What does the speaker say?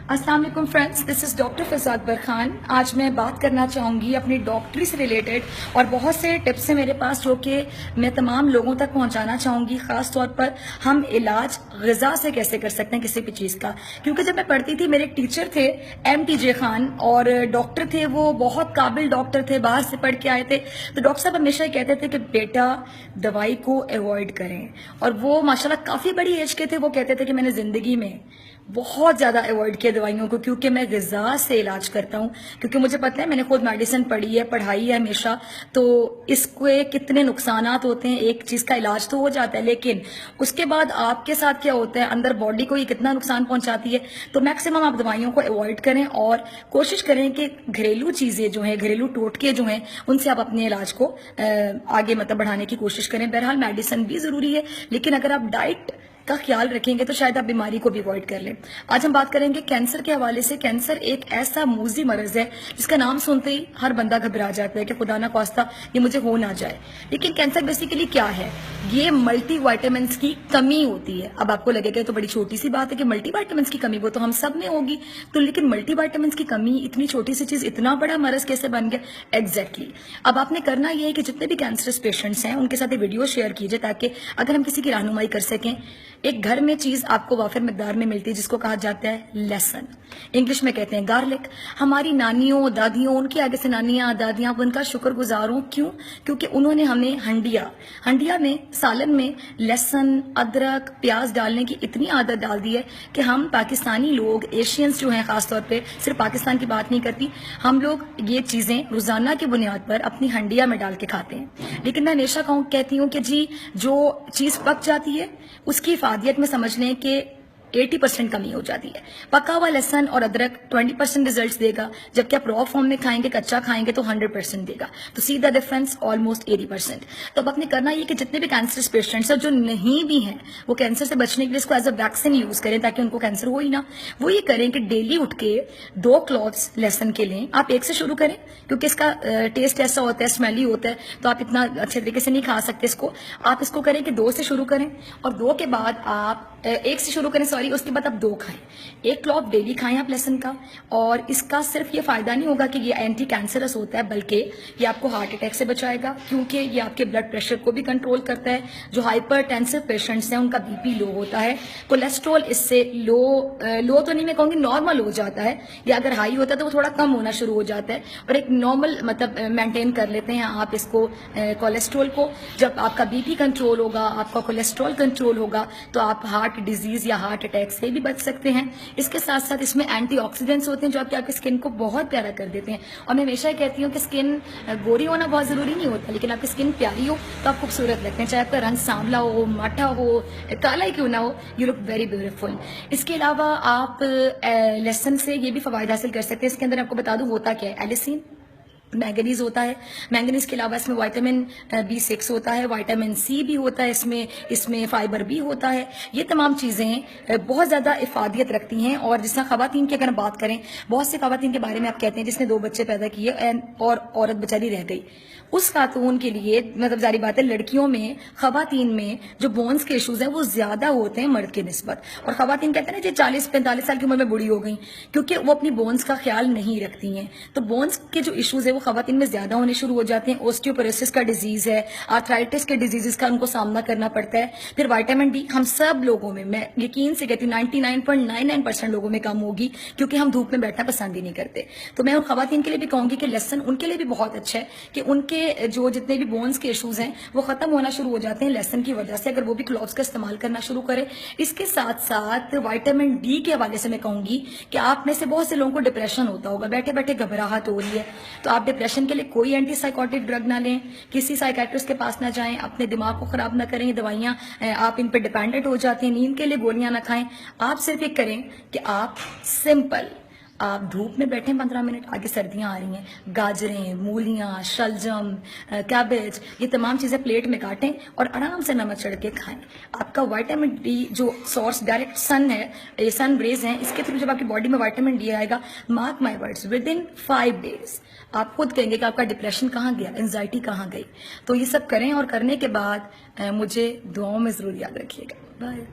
अस्सलाम वालेकुम friends, this is doctor फ़िज़ा अकबर खान। आज मैं बात करना चाहूँगी अपनी डॉक्टरी से रिलेटेड और बहुत से टिप्स हैं मेरे पास जो कि मैं तमाम लोगों तक पहुँचाना चाहूँगी। ख़ास तौर पर हम इलाज ग़िज़ा से कैसे कर सकते हैं किसी भी चीज़ का, क्योंकि जब मैं पढ़ती थी मेरे एक टीचर थे MTJ खान और डॉक्टर थे, वो बहुत काबिल डॉक्टर थे, बाहर से पढ़ के आए थे। तो डॉक्टर साहब हमेशा कहते थे कि बेटा दवाई को अवॉइड करें, और वो माशाल्लाह काफ़ी बड़ी एज के थे। वो कहते थे कि मैंने ज़िंदगी में बहुत ज़्यादा अवॉइड किया दवाइयों को, क्योंकि मैं ग़िज़ा से इलाज करता हूँ। क्योंकि मुझे पता है, मैंने खुद मेडिसिन पढ़ी है, पढ़ाई है हमेशा, तो इसके कितने नुकसानात होते हैं। एक चीज़ का इलाज तो हो जाता है, लेकिन उसके बाद आपके साथ क्या होता है, अंदर बॉडी को ये कितना नुकसान पहुंचाती है। तो मैक्सिमम आप दवाइयों को अवॉइड करें और कोशिश करें कि घरेलू चीज़ें जो हैं, घरेलू टोटके जो हैं, उनसे आप अपने इलाज को आगे बढ़ाने की कोशिश करें। बहरहाल मेडिसिन भी ज़रूरी है, लेकिन अगर आप डाइट का ख्याल रखेंगे तो शायद आप बीमारी को भी अवॉइड कर लें। आज हम बात करेंगे कैंसर के हवाले से। कैंसर एक ऐसा मूजी मर्ज है जिसका नाम सुनते ही हर बंदा घबरा जाता है कि खुदा ना ख्वास्ता ये मुझे हो ना जाए। लेकिन कैंसर बेसिकली क्या है? ये मल्टी वाइटामिन्स की कमी होती है। अब आपको लगेगा तो बड़ी छोटी सी बात है कि मल्टी वाइटामिन्स की कमी, वो तो हम सब में होगी। तो लेकिन मल्टी वाइटामिन्स की कमी, इतनी छोटी सी चीज इतना बड़ा मर्ज कैसे बन गया? एग्जैक्टली। अब आपने करना ये है कि जितने भी कैंसरस पेशेंट्स हैं उनके साथ ये वीडियो शेयर कीजिए, ताकि अगर हम किसी की रहनुमाई कर सकें। एक घर में चीज आपको वाफिर मिकदार में मिलती है जिसको कहा जाता है लहसुन, इंग्लिश में कहते हैं गार्लिक। हमारी नानियों दादियों, उनके आगे से नानियां दादियां, उनका शुक्रगुजार हूं। क्यों? क्योंकि उन्होंने हमें हंडिया में, सालन में लहसुन, अदरक, प्याज डालने की इतनी आदत डाल दी है कि हम पाकिस्तानी लोग, एशियंस जो हैं खासतौर पे, सिर्फ पाकिस्तान की बात नहीं करती, हम लोग ये चीजें रोजाना की बुनियाद पर अपनी हंडिया में डाल के खाते हैं। लेकिन मैं हमेशा कहती हूँ कि जी, जो चीज पक जाती है उसकी इफादियत में समझ लें कि 80% कमी हो जाती है। पका हुआ लहसन और अदरक 20% रिजल्ट्स देगा, जबकि आप रॉ फॉर्म में खाएंगे, कच्चा खाएंगे तो 100% देगा। तो सी द डिफरेंस, ऑलमोस्ट 80%। तो अब आपने करना ये कि जितने भी कैंसर पेशेंट्स हैं, जो नहीं भी हैं, वो कैंसर से बचने के लिए इसको एज अ वैक्सीन यूज करें, ताकि उनको कैंसर हो ही ना। वो ये करें कि डेली उठ के 2 क्लॉथ्स लहसन के लें। आप एक से शुरू करें, क्योंकि इसका टेस्ट ऐसा होता है, स्मेली होता है, तो आप इतना अच्छे तरीके से नहीं खा सकते इसको। आप इसको करें कि 2 से शुरू करें, और 2 के बाद आप 1 से शुरू करें, उसके बाद आप 2 खाएं। 1 क्लॉव डेली खाएं आप लहसुन का। और इसका सिर्फ ये फायदा नहीं होगा कि ये एंटी कैंसरस होता है, बल्कि ये आपको हार्ट अटैक से बचाएगा, क्योंकि ये आपके ब्लड प्रेशर को भी कंट्रोल करता है। जो हाइपरटेंसिव पेशेंट्स हैं उनका बीपी लो होता है, कोलेस्ट्रॉल इससे लो तो नहीं, मैं कहूँगी नॉर्मल हो जाता है, या अगर हाई होता है तो वो थोड़ा कम होना शुरू हो जाता है, और एक नॉर्मल मेंटेन कर लेते हैं आप इसको, कोलेस्ट्रॉल को। जब आपका बीपी कंट्रोल होगा, आपका कोलेस्ट्रॉल कंट्रोल होगा, तो आप हार्ट डिजीज या हार्ट अटैक से भी बच सकते हैं। इसके साथ साथ इसमें एंटीऑक्सीडेंट्स होते हैं जो आपकी स्किन को बहुत प्यारा कर देते हैं। और मैं हमेशा कहती हूँ कि स्किन गोरी होना बहुत जरूरी नहीं होता, लेकिन आपकी स्किन प्यारी हो तो आप खूबसूरत लगते हैं। चाहे आपका रंग सांवला हो, माठा हो, काला ही क्यों ना हो, यू लुक वेरी ब्यूटीफुल। इसके अलावा आप लहसुन से ये भी फवायद हासिल कर सकते हैं। इसके अंदर आपको बता दूं होता क्या है, एलिसिन, मैंगनीज होता है। मैंगनीज के अलावा इसमें विटामिन B6 होता है, विटामिन C भी होता है, इसमें फाइबर भी होता है। ये तमाम चीज़ें बहुत ज़्यादा इफादियत रखती हैं। और जिस तरह खवातीन की अगर हम बात करें, बहुत से खवातीन के बारे में आप कहते हैं जिसने 2 बच्चे पैदा किए और औरत बेचारी रह गई, उस खातून के लिए जारी बात है, लड़कियों में, खवातीन में जो बोन्स के इशूज हैं वो ज्यादा होते हैं मर्द के निस्बत। और खवातीन कहते हैं ना, जो 40-45 साल की उम्र में बूढ़ी हो गई, क्योंकि वो अपनी बोन्स का ख्याल नहीं रखती हैं। तो बोन्स के जो इशूज है वो खवातीन में ज्यादा होने शुरू हो जाते हैं। ऑस्टियोपोरोसिस का डिजीज है, आर्थराइटिस के डिजीजेस का उनको सामना करना पड़ता है। फिर विटामिन डी हम सब लोगों में, मैं यकीन से कहती हूँ 99.99% लोगों में कम होगी, क्योंकि हम धूप में बैठना पसंद ही नहीं करते। तो मैं उन खवातीन के लिए भी कहूंगी कि लहसुन उनके लिए भी बहुत अच्छा है, कि उनके जो जितने भी बोन्स के इश्यूज हैं वो खत्म होना शुरू हो जाते हैं लहसुन की वजह से, अगर वो भी क्लॉव्स का इस्तेमाल करना शुरू करें। इसके साथ साथ विटामिन डी के हवाले से मैं कहूंगी कि आप में से बहुत से लोगों को डिप्रेशन होता होगा, बैठे बैठे घबराहट हो रही है, तो आप डिप्रेशन के लिए कोई एंटी साइकोटिक ड्रग ना लें, किसी साइकेट्रिस्ट के पास ना जाएं, अपने दिमाग को खराब ना करें। दवाइयां आप इन पर डिपेंडेंट हो जाते हैं, नींद के लिए गोलियां ना खाएं। आप सिर्फ एक करें कि आप सिंपल, आप धूप में बैठे 15 मिनट, आगे सर्दियां आ रही हैं, गाजरें, मूलियां, शलजम, कैबेज, ये तमाम चीजें प्लेट में काटें और आराम से नमक चढ़ के खाएं। आपका विटामिन डी जो सोर्स डायरेक्ट सन है, ये सन रेज हैं, इसके थ्रू जब आपकी बॉडी में विटामिन डी आएगा, mark my words, with in 5 days आप खुद कहेंगे कि आपका डिप्रेशन कहाँ गया, एंजाइटी कहाँ गई। तो ये सब करें, और करने के बाद मुझे दुआओं में जरूर याद रखिएगा। बाय।